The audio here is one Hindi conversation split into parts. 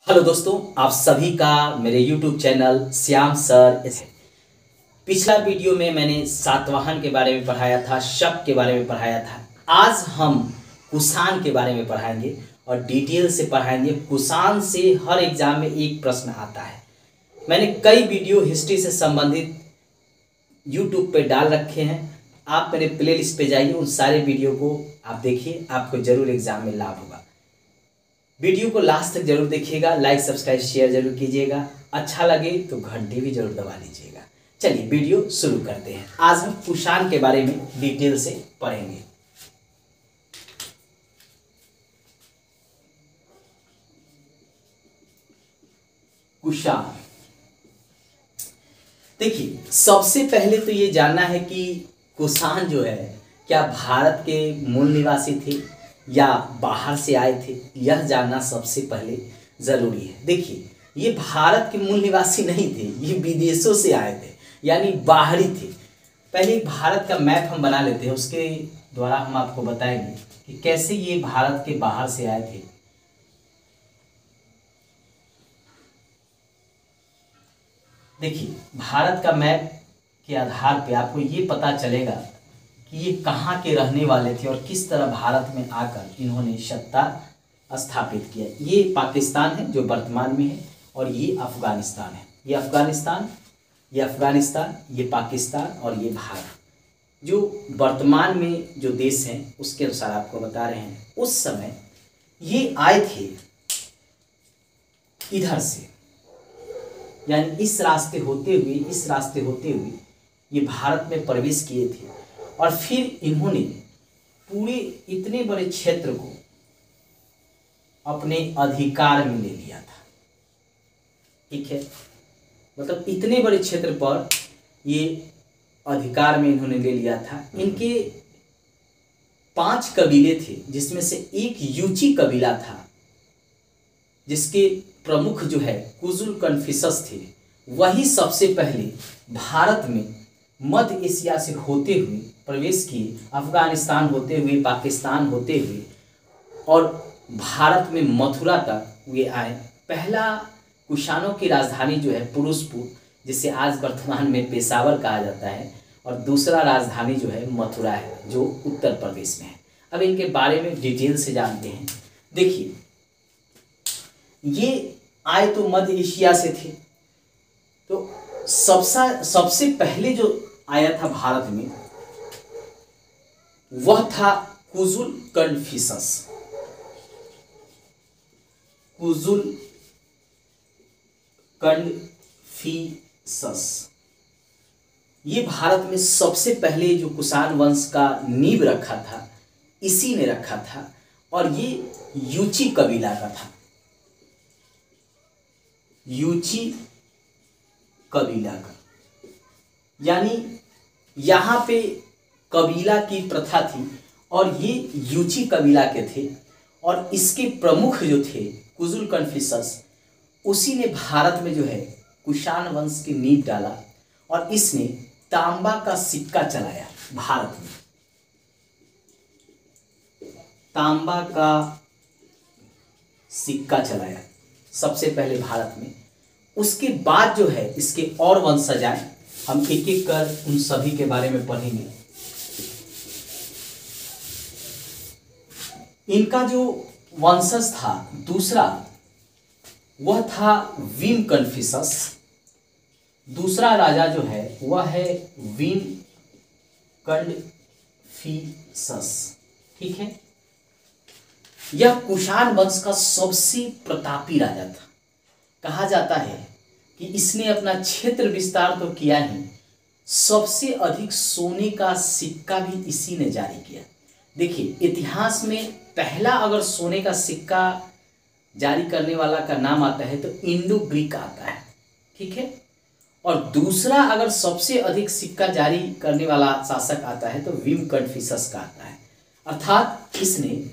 हेलो दोस्तों, आप सभी का मेरे YouTube चैनल श्याम सर है। पिछला वीडियो में मैंने सातवाहन के बारे में पढ़ाया था, शक के बारे में पढ़ाया था। आज हम कुषाण के बारे में पढ़ाएंगे और डिटेल से पढ़ाएंगे। कुषाण से हर एग्जाम में एक प्रश्न आता है। मैंने कई वीडियो हिस्ट्री से संबंधित YouTube पे डाल रखे हैं। आप मेरे प्लेलिस्ट पे जाइए, उन सारे वीडियो को आप देखिए, आपको जरूर एग्जाम में लाभ होगा। वीडियो को लास्ट तक जरूर देखिएगा, लाइक सब्सक्राइब शेयर जरूर कीजिएगा। अच्छा लगे तो घंटी भी जरूर दबा लीजिएगा। चलिए वीडियो शुरू करते हैं। आज हम कुषाण के बारे में डिटेल से पढ़ेंगे। कुषाण, देखिए सबसे पहले तो ये जानना है कि कुषाण जो है क्या भारत के मूल निवासी थे या बाहर से आए थे, यह जानना सबसे पहले ज़रूरी है। देखिए ये भारत के मूल निवासी नहीं थे, ये विदेशों से आए थे, यानी बाहरी थे। पहले भारत का मैप हम बना लेते हैं, उसके द्वारा हम आपको बताएंगे कि कैसे ये भारत के बाहर से आए थे। देखिए भारत का मैप के आधार पे आपको ये पता चलेगा कि ये कहाँ के रहने वाले थे और किस तरह भारत में आकर इन्होंने सत्ता स्थापित किया। ये पाकिस्तान है जो वर्तमान में है, और ये अफगानिस्तान है। ये अफगानिस्तान, ये पाकिस्तान और ये भारत, जो वर्तमान में जो देश हैं उसके अनुसार आपको बता रहे हैं। उस समय ये आए थे इधर से, यानी इस रास्ते होते हुए ये भारत में प्रवेश किए थे, और फिर इन्होंने पूरे इतने बड़े क्षेत्र को अपने अधिकार में ले लिया था। ठीक है, मतलब इतने बड़े क्षेत्र पर ये अधिकार में इन्होंने ले लिया था। इनके 5 कबीले थे, जिसमें से एक यूची कबीला था, जिसके प्रमुख जो है कुजुल कन्फ्यूशस थे। वही सबसे पहले भारत में मध्य एशिया से होते हुए प्रवेश किए, अफगानिस्तान होते हुए, पाकिस्तान होते हुए, और भारत में मथुरा तक वे आए। पहला कुषाणों की राजधानी जो है पुरुषपुर, जिसे आज वर्तमान में पेशावर कहा जाता है, और दूसरा राजधानी जो है मथुरा है, जो उत्तर प्रदेश में है। अब इनके बारे में डिटेल से जानते हैं। देखिए ये आए तो मध्य एशिया से थे, तो सबसे पहले जो आया था भारत में वह था कुजुल कन्फ्यूशस। कुजुल कन्फ्यूशस ये भारत में सबसे पहले जो कुषाण वंश का नींव रखा था, इसी ने रखा था, और ये यूची कबीला का था। यूची कबीला का, यानी यहाँ पे कबीला की प्रथा थी, और ये यूची कबीला के थे, और इसके प्रमुख जो थे कुजुल कन्फ्यूशस, उसी ने भारत में जो है कुषाण वंश की नींव डाला, और इसने तांबा का सिक्का चलाया भारत में। तांबा का सिक्का चलाया सबसे पहले भारत में। उसके बाद जो है इसके और वंशज आए, हम एक एक कर उन सभी के बारे में पढ़ेंगे। इनका जो वंशज था दूसरा, वह था विम कन्फ्यूशस। दूसरा राजा जो है वह है विम कन्फ्यूशस। ठीक है, यह कुषाण वंश का सबसे प्रतापी राजा था। कहा जाता है कि इसने अपना क्षेत्र विस्तार तो किया ही, सबसे अधिक सोने का सिक्का भी इसी ने जारी किया। देखिए इतिहास में पहला अगर सोने का सिक्का जारी करने वाला का नाम आता है तो इंडो ग्रीक आता है। ठीक है, और दूसरा अगर सबसे अधिक सिक्का जारी करने वाला शासक आता है तो विम कन्फ्यूशस का आता है। अर्थात इसने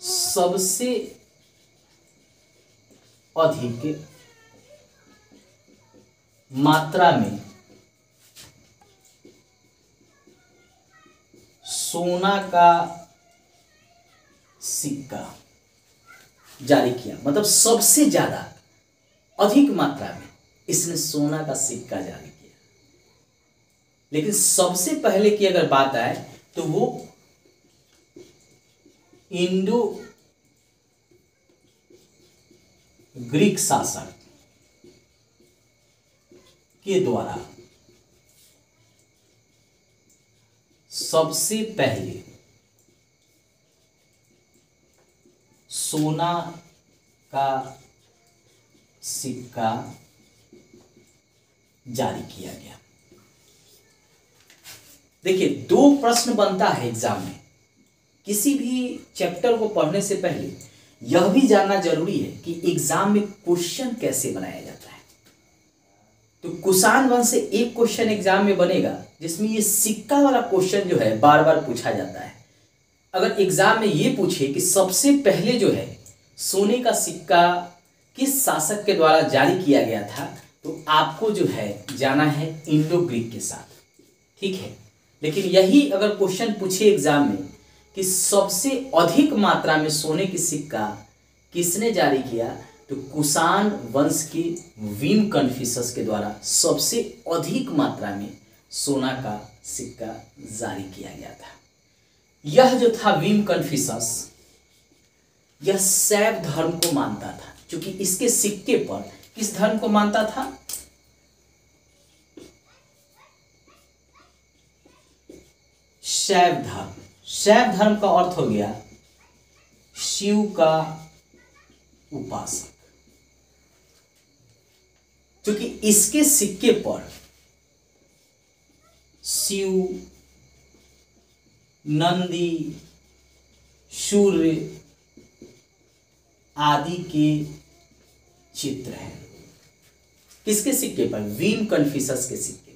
सबसे अधिक मात्रा में सोना का सिक्का जारी किया, मतलब सबसे ज्यादा अधिक मात्रा में इसने सोना का सिक्का जारी किया। लेकिन सबसे पहले की अगर बात आए तो वो इंडो ग्रीक शासक के द्वारा सबसे पहले सोना का सिक्का जारी किया गया। देखिए, दो प्रश्न बनता है एग्जाम में। किसी भी चैप्टर को पढ़ने से पहले यह भी जानना जरूरी है कि एग्जाम में क्वेश्चन कैसे बनाया जाता है। तो कुषाण वंश से एक क्वेश्चन एग्जाम में बनेगा जिसमें ये सिक्का वाला क्वेश्चन जो है बार बार पूछा जाता है। अगर एग्जाम में ये पूछे कि सबसे पहले जो है सोने का सिक्का किस शासक के द्वारा जारी किया गया था, तो आपको जो है जाना है इंडो ग्रीक के साथ, ठीक है। लेकिन यही अगर क्वेश्चन पूछे एग्जाम में कि सबसे अधिक मात्रा में सोने की सिक्का किसने जारी किया, तो कुषाण वंश के वीम कन्फ्यूशस के द्वारा सबसे अधिक मात्रा में सोना का सिक्का जारी किया गया था। यह जो था वीम कन्फ्यूशस, यह शैव धर्म को मानता था, क्योंकि इसके सिक्के पर किस धर्म को मानता था? शैव धर्म। शैव धर्म का अर्थ हो गया शिव का उपासक। क्योंकि इसके सिक्के पर शिव, नंदी, सूर्य आदि के चित्र हैं। किसके सिक्के पर? वीम कन्फ्यूशस के सिक्के पर।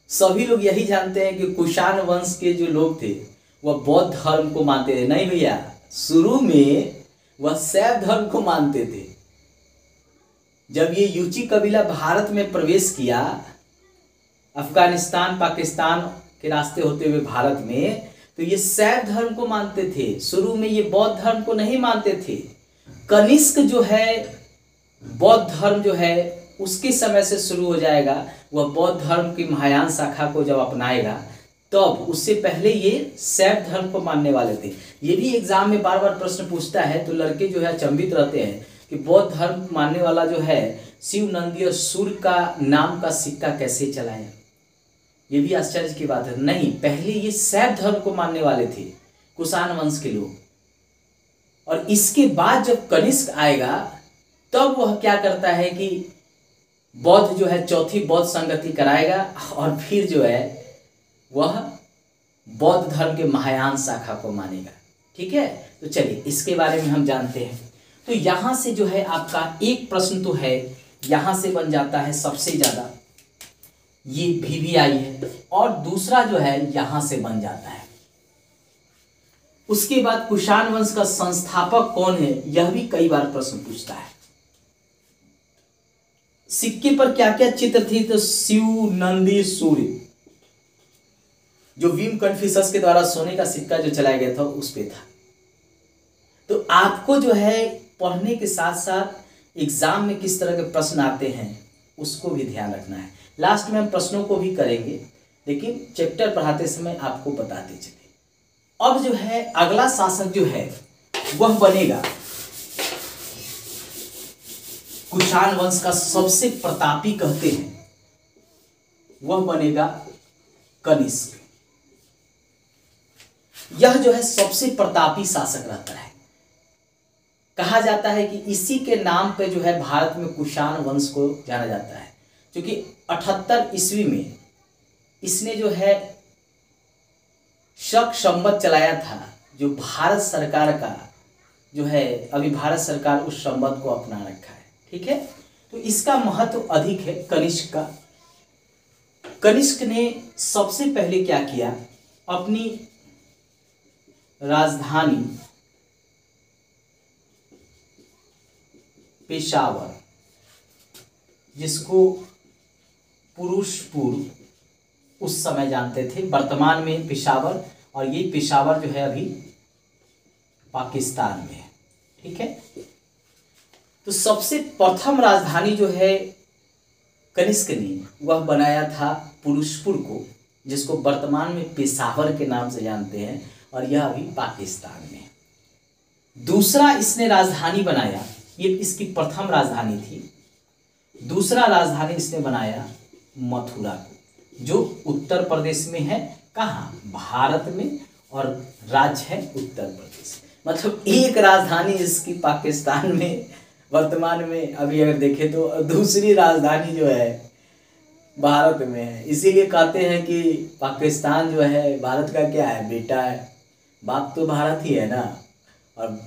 सभी लोग यही जानते हैं कि कुषाण वंश के जो लोग थे वह बौद्ध धर्म को मानते थे। नहीं भैया, शुरू में वह शैव धर्म को मानते थे। जब ये यूची कबीला भारत में प्रवेश किया, अफगानिस्तान पाकिस्तान के रास्ते होते हुए भारत में, तो ये शैव धर्म को मानते थे। शुरू में ये बौद्ध धर्म को नहीं मानते थे। कनिष्क जो है बौद्ध धर्म जो है उसके समय से शुरू हो जाएगा। वह बौद्ध धर्म की महायान शाखा को जब अपनाएगा, तब उससे पहले ये शैव धर्म को मानने वाले थे। ये भी एग्जाम में बार बार प्रश्न पूछता है, तो लड़के जो है अचंभित रहते हैं कि बौद्ध धर्म मानने वाला जो है शिव, नंदी और सूर्य का नाम का सिक्का कैसे चलाया। ये भी आश्चर्य की बात है। नहीं, पहले ये शैव धर्म को मानने वाले थे कुषाण वंश के लोग। और इसके बाद जब कनिष्क आएगा, तब वह क्या करता है कि बौद्ध जो है चौथी बौद्ध संगति कराएगा, और फिर जो है वह बौद्ध धर्म के महायान शाखा को मानेगा। ठीक है, तो चलिए इसके बारे में हम जानते हैं। तो यहां से जो है आपका एक प्रश्न तो है, यहां से बन जाता है सबसे ज्यादा, ये VVI है, और दूसरा जो है यहां से बन जाता है। उसके बाद कुषाण वंश का संस्थापक कौन है, यह भी कई बार प्रश्न पूछता है। सिक्के पर क्या क्या चित्र थी, तो शिव, नंदी, सूर्य, जो वीम कन्फ्यूशस के द्वारा सोने का सिक्का जो चलाया गया था उस पे था। तो आपको जो है पढ़ने के साथ साथ एग्जाम में किस तरह के प्रश्न आते हैं उसको भी ध्यान रखना है। लास्ट में हम प्रश्नों को भी करेंगे, लेकिन चैप्टर पढ़ाते समय आपको बताते चले। अब जो है अगला शासक जो है वह बनेगा कुषाण वंश का सबसे प्रतापी कहते हैं, वह बनेगा कनिष्क। यह जो है सबसे प्रतापी शासक रहता है। कहा जाता है कि इसी के नाम पे जो है भारत में कुषाण वंश को जाना जाता है, क्योंकि 78 ईस्वी में इसने जो है शक संवत चलाया था, जो भारत सरकार का जो है, अभी भारत सरकार उस संवत को अपना रखा है। ठीक है, तो इसका महत्व अधिक है कनिष्क का। कनिष्क ने सबसे पहले क्या किया, अपनी राजधानी पेशावर, जिसको पुरुषपुर उस समय जानते थे, वर्तमान में पेशावर, और ये पेशावर जो है अभी पाकिस्तान में है। ठीक है। तो सबसे प्रथम राजधानी जो है कनिष्क ने वह बनाया था पुरुषपुर को, जिसको वर्तमान में पेशावर के नाम से जानते हैं, और यह अभी पाकिस्तान में। दूसरा इसने राजधानी बनाया, ये इसकी प्रथम राजधानी थी। दूसरा राजधानी इसने बनाया मथुरा को, जो उत्तर प्रदेश में है। कहाँ? भारत में, और राज्य है उत्तर प्रदेश। मतलब एक राजधानी इसकी पाकिस्तान में वर्तमान में अभी अगर देखें तो, दूसरी राजधानी जो है भारत में है। इसीलिए कहते हैं कि पाकिस्तान जो है भारत का क्या है, बेटा है। बाप तो भारत ही है ना, और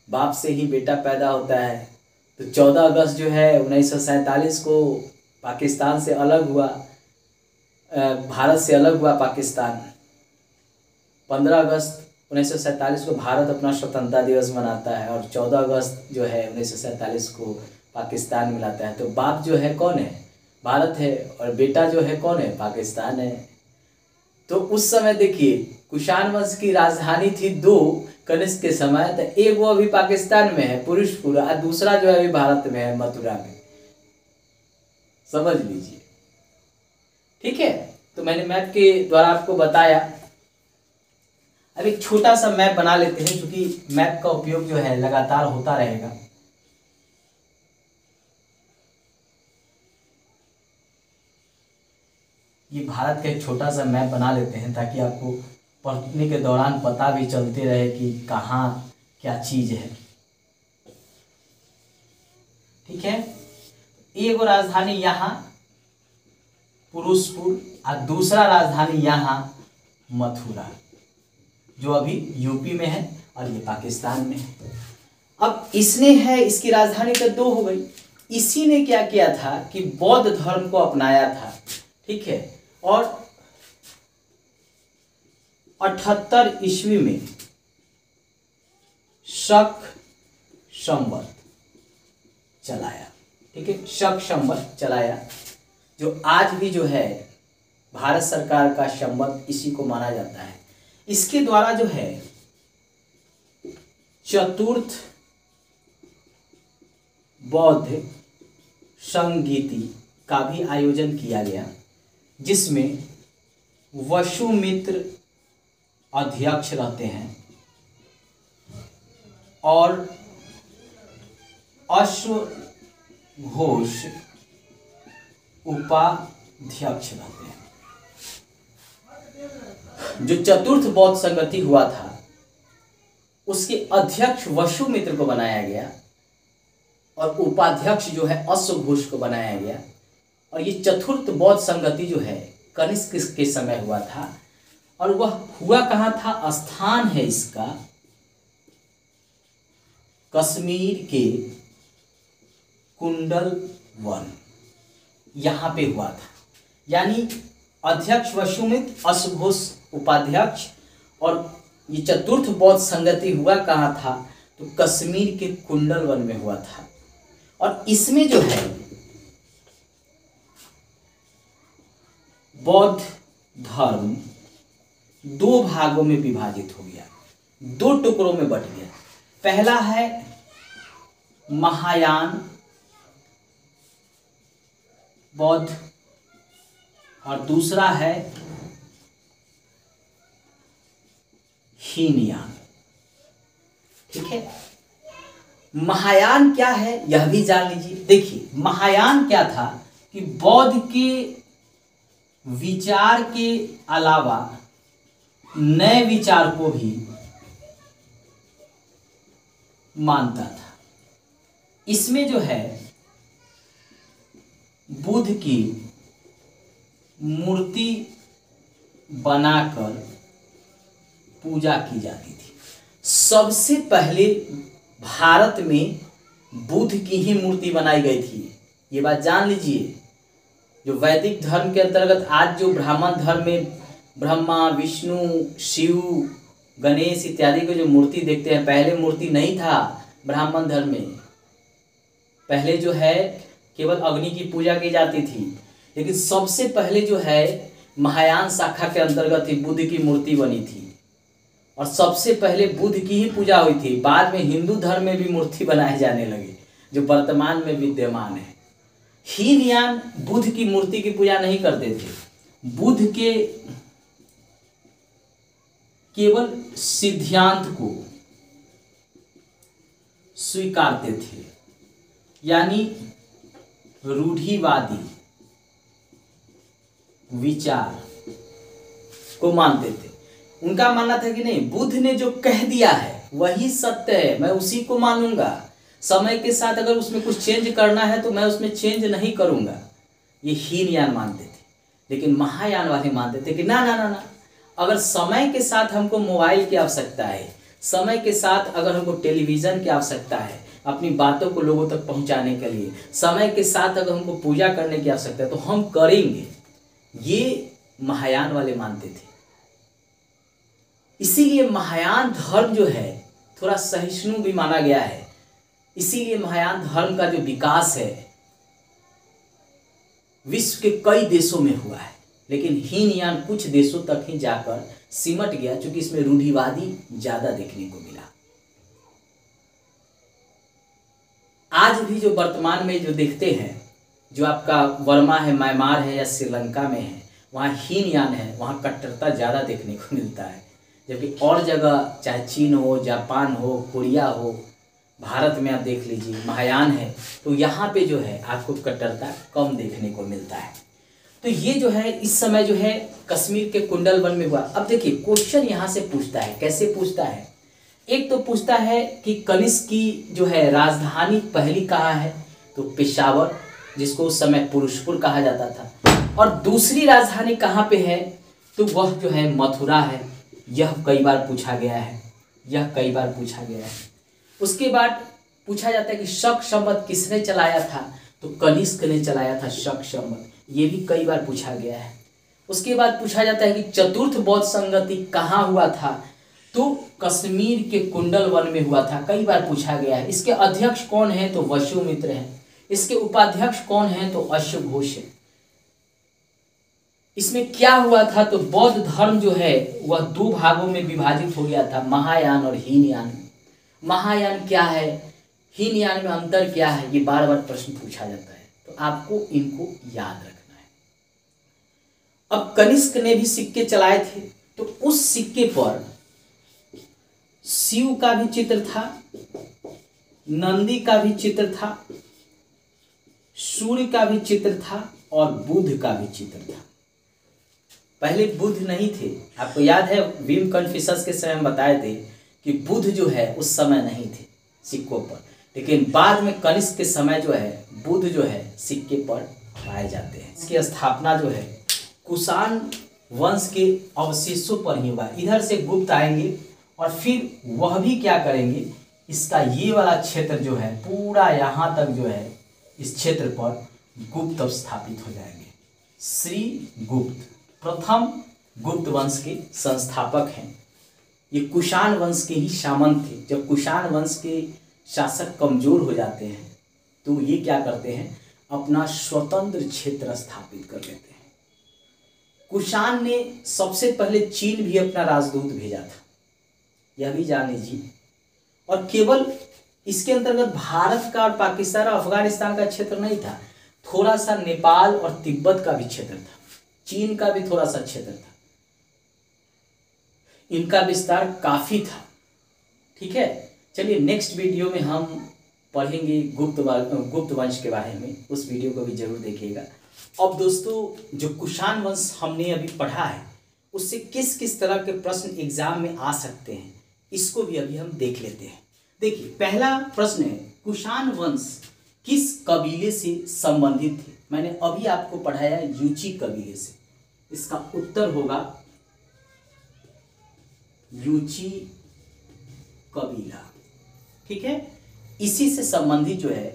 बाप से ही बेटा पैदा होता है। तो 14 अगस्त जो है 1947 को पाकिस्तान से अलग हुआ, भारत से अलग हुआ पाकिस्तान। 15 अगस्त 1947 को भारत अपना स्वतंत्रता दिवस मनाता है, और 14 अगस्त जो है 1947 को पाकिस्तान मिलाता है। तो बाप जो है कौन है? भारत है, और बेटा जो है कौन है? पाकिस्तान है। तो उस समय देखिए कुषाण वंश की राजधानी थी 2 कनिष्क के समय, तो एक वो अभी पाकिस्तान में है पुरुषपुर, और दूसरा जो है अभी भारत में है मथुरा में। समझ लीजिए, ठीक है। तो मैंने मैप के द्वारा आपको बताया। अब एक छोटा सा मैप बना लेते हैं, क्योंकि मैप का उपयोग जो है लगातार होता रहेगा। ये भारत का एक छोटा सा मैप बना लेते हैं, ताकि आपको पढ़ने के दौरान पता भी चलते रहे कि कहाँ क्या चीज है। ठीक है। एक राजधानी यहाँ पुरुषपुर, और दूसरा राजधानी यहाँ मथुरा, जो अभी यूपी में है, और ये पाकिस्तान में है। अब इसने है, इसकी राजधानी तो 2 हो गई। इसी ने क्या किया था कि बौद्ध धर्म को अपनाया था, ठीक है। और 78 ईस्वी में शक संवत चलाया, ठीक है। शक संवत चलाया, जो आज भी जो है भारत सरकार का संवत इसी को माना जाता है। इसके द्वारा जो है चतुर्थ बौद्ध संगीति का भी आयोजन किया गया, जिसमें वसुमित्र अध्यक्ष रहते हैं और अश्वघोष उपाध्यक्ष रहते हैं। जो चतुर्थ बौद्ध संगति हुआ था, उसके अध्यक्ष वसुमित्र को बनाया गया, और उपाध्यक्ष जो है अश्वघोष को बनाया गया। और ये चतुर्थ बौद्ध संगति जो है कनिष्क के समय हुआ था, और वह हुआ कहाँ था? स्थान है इसका कश्मीर के कुंडल वन, यहाँ पे हुआ था। यानी अध्यक्ष वसुमित्र, अश्वघोष उपाध्यक्ष, और ये चतुर्थ बौद्ध संगति हुआ कहाँ था? तो कश्मीर के कुंडल वन में हुआ था। और इसमें जो है बौद्ध धर्म 2 भागों में विभाजित हो गया, 2 टुकड़ों में बट गया। पहला है महायान बौद्ध, और दूसरा है हीनयान, ठीक है। महायान क्या है यह भी जान लीजिए। देखिए महायान क्या था कि बौद्ध के विचार के अलावा नए विचार को भी मानता था। इसमें जो है बुद्ध की मूर्ति बनाकर पूजा की जाती थी। सबसे पहले भारत में बुद्ध की ही मूर्ति बनाई गई थी, ये बात जान लीजिए। जो वैदिक धर्म के अंतर्गत आज जो ब्राह्मण धर्म में ब्रह्मा, विष्णु, शिव, गणेश इत्यादि को जो मूर्ति देखते हैं, पहले मूर्ति नहीं था ब्राह्मण धर्म में। पहले जो है केवल अग्नि की पूजा की जाती थी, लेकिन सबसे पहले जो है महायान शाखा के अंतर्गत ही बुद्ध की मूर्ति बनी थी। और सबसे पहले बुद्ध की ही पूजा हुई थी। बाद में हिंदू धर्म में भी मूर्ति बनाए जाने लगे जो वर्तमान में विद्यमान है। हीनयान बुद्ध की मूर्ति की पूजा नहीं करते थे, बुद्ध के केवल सिद्धांत को स्वीकारते थे, यानी रूढ़िवादी विचार को मानते थे। उनका मानना था कि नहीं, बुद्ध ने जो कह दिया है वही सत्य है, मैं उसी को मानूंगा। समय के साथ अगर उसमें कुछ चेंज करना है तो मैं उसमें चेंज नहीं करूंगा। ये हीनयान मानते थे। लेकिन महायान वाले मानते थे कि ना ना ना ना, अगर समय के साथ हमको मोबाइल की आवश्यकता है, समय के साथ अगर हमको टेलीविज़न की आवश्यकता है अपनी बातों को लोगों तक पहुंचाने के लिए, समय के साथ अगर हमको पूजा करने की आवश्यकता है तो हम करेंगे। ये महायान वाले मानते थे। इसीलिए महायान धर्म जो है थोड़ा सहिष्णु भी माना गया है। इसीलिए महायान धर्म का जो विकास है विश्व के कई देशों में हुआ है, लेकिन हीनयान कुछ देशों तक ही जाकर सिमट गया, क्योंकि इसमें रूढ़िवादी ज्यादा देखने को मिला। आज भी जो वर्तमान में जो देखते हैं, जो आपका वर्मा है, म्यांमार है या श्रीलंका में है, वहाँ हीनयान है, वहाँ कट्टरता ज़्यादा देखने को मिलता है। जबकि और जगह चाहे चीन हो, जापान हो, कोरिया हो, भारत में आप देख लीजिए महायान है, तो यहाँ पे जो है आपको कट्टरता कम देखने को मिलता है। तो ये जो है इस समय जो है कश्मीर के कुंडलवन में हुआ। अब देखिए क्वेश्चन यहाँ से पूछता है, कैसे पूछता है? एक तो पूछता है कि कनिष्क की जो है राजधानी पहली कहाँ है, तो पेशावर, जिसको उस समय पुरुषपुर कहा जाता था। और दूसरी राजधानी कहाँ पे है, तो वह जो है मथुरा है। यह कई बार पूछा गया है, यह कई बार पूछा गया है। उसके बाद पूछा जाता है कि शक संवत किसने चलाया था, तो कनिष्क ने चलाया था शक संवत, ये भी कई बार पूछा गया है। उसके बाद पूछा जाता है कि चतुर्थ बौद्ध संगति कहाँ हुआ था, तो कश्मीर के कुंडलवन में हुआ था, कई बार पूछा गया है। इसके अध्यक्ष कौन है, तो वसुमित्र हैं। इसके उपाध्यक्ष कौन हैं, तो अश्वघोष है। इसमें क्या हुआ था, तो बौद्ध धर्म जो है वह दो भागों में विभाजित हो गया था, महायान और हीनयान। महायान क्या है, हीनयान में अंतर क्या है, ये बार बार प्रश्न पूछा जाता है, तो आपको इनको याद रखना है। अब कनिष्क ने भी सिक्के चलाए थे, तो उस सिक्के पर शिव का भी चित्र था, नंदी का भी चित्र था, सूर्य का भी चित्र था और बुध का भी चित्र था। पहले बुध नहीं थे, आपको याद है विम कन्फ्यूशस के समय हम बताए थे कि बुध जो है उस समय नहीं थे सिक्कों पर, लेकिन बाद में कनिष्क के समय जो है बुध जो है सिक्के पर पाए जाते हैं। इसकी स्थापना जो है कुषाण वंश के अवशेषों पर ही हुआ। इधर से गुप्त आएंगे और फिर वह भी क्या करेंगे, इसका ये वाला क्षेत्र जो है पूरा यहाँ तक जो है इस क्षेत्र पर गुप्त स्थापित हो जाएंगे। श्री गुप्त प्रथम गुप्त वंश के संस्थापक हैं। ये कुषाण वंश के ही सामंत थे। जब कुषाण वंश के शासक कमजोर हो जाते हैं तो ये क्या करते हैं, अपना स्वतंत्र क्षेत्र स्थापित कर लेते हैं। कुषाण ने सबसे पहले चीन भी अपना राजदूत भेजा था, यह भी जान लीजिए। और केवल इसके अंतर्गत भारत का और पाकिस्तान और अफगानिस्तान का क्षेत्र नहीं था, थोड़ा सा नेपाल और तिब्बत का भी क्षेत्र था, चीन का भी थोड़ा सा क्षेत्र था। इनका विस्तार काफी था। ठीक है, चलिए नेक्स्ट वीडियो में हम पढ़ेंगे गुप्त वंश के बारे में, उस वीडियो को भी जरूर देखिएगा। अब दोस्तों जो कुषाण वंश हमने अभी पढ़ा है उससे किस किस तरह के प्रश्न एग्जाम में आ सकते हैं, इसको भी अभी हम देख लेते हैं। देखिए पहला प्रश्न है, कुषाण वंश किस कबीले से संबंधित थे? मैंने अभी आपको पढ़ाया यूची कबीले से। इसका उत्तर होगा यूची कबीला। ठीक है, इसी से संबंधित जो है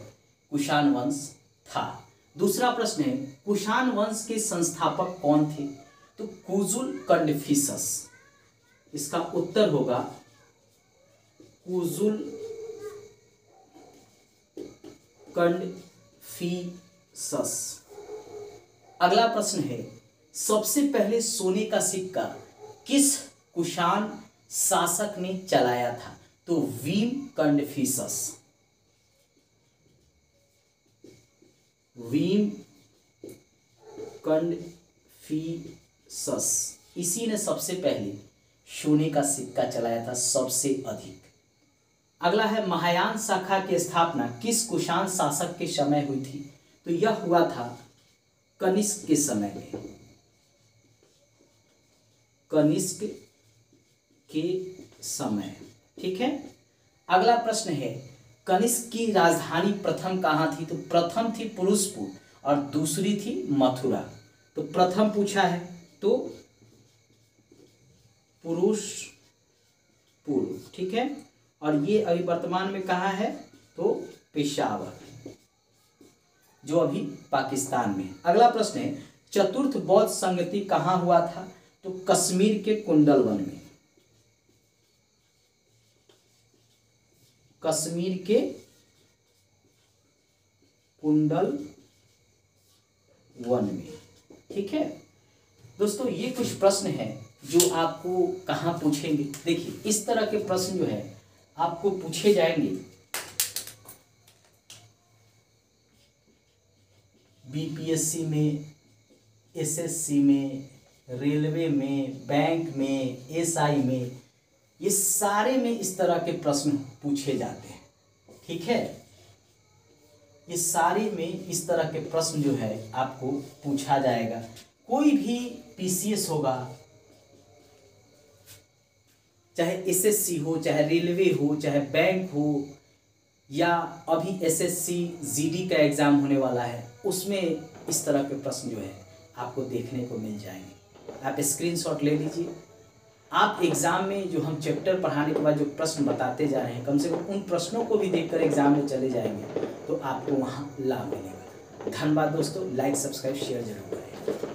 कुषाण वंश था। दूसरा प्रश्न है, कुषाण वंश के संस्थापक कौन थे? तो कुजुल कंडफिसस। इसका उत्तर होगा कुजुल कंडफिसस। अगला प्रश्न है, सबसे पहले सोने का सिक्का किस कुषाण शासक ने चलाया था? तो वीम कंडफिशस, वीम कंडफिशस, इसी ने सबसे पहले सोने का सिक्का चलाया था, सबसे अधिक। अगला है महायान शाखा की स्थापना किस कुषाण शासक के समय हुई थी? तो यह हुआ था कनिष्क के समय में, कनिष्क के समय। ठीक है। अगला प्रश्न है कनिष्क की राजधानी प्रथम कहाँ थी? तो प्रथम थी पुरुषपुर और दूसरी थी मथुरा। तो प्रथम पूछा है तो पुरुषपुर। ठीक है। और ये अभी वर्तमान में कहाँ है? तो पेशावर, जो अभी पाकिस्तान में। अगला प्रश्न है चतुर्थ बौद्ध संगति कहाँ हुआ था? तो कश्मीर के कुंडल वन में, कश्मीर के कुंडल वन में। ठीक है दोस्तों, ये कुछ प्रश्न हैं जो आपको कहाँ पूछेंगे। देखिए इस तरह के प्रश्न जो है आपको पूछे जाएंगे बीपीएससी में, एसएससी में, रेलवे में, बैंक में, एसआई में, ये सारे में इस तरह के प्रश्न पूछे जाते हैं। ठीक है। ये सारे में इस तरह के प्रश्न जो है आपको पूछा जाएगा। कोई भी पीसीएस होगा, चाहे एसएससी हो, चाहे रेलवे हो, चाहे बैंक हो, या अभी एसएससी जीडी का एग्जाम होने वाला है, उसमें इस तरह के प्रश्न जो है आपको देखने को मिल जाएंगे। आप स्क्रीनशॉट ले लीजिए। आप एग्जाम में जो हम चैप्टर पढ़ाने के बाद जो प्रश्न बताते जा रहे हैं, कम से कम उन प्रश्नों को भी देखकर एग्जाम में चले जाएंगे तो आपको वहाँ लाभ मिलेगा। धन्यवाद दोस्तों। लाइक, सब्सक्राइब, शेयर जरूर करें।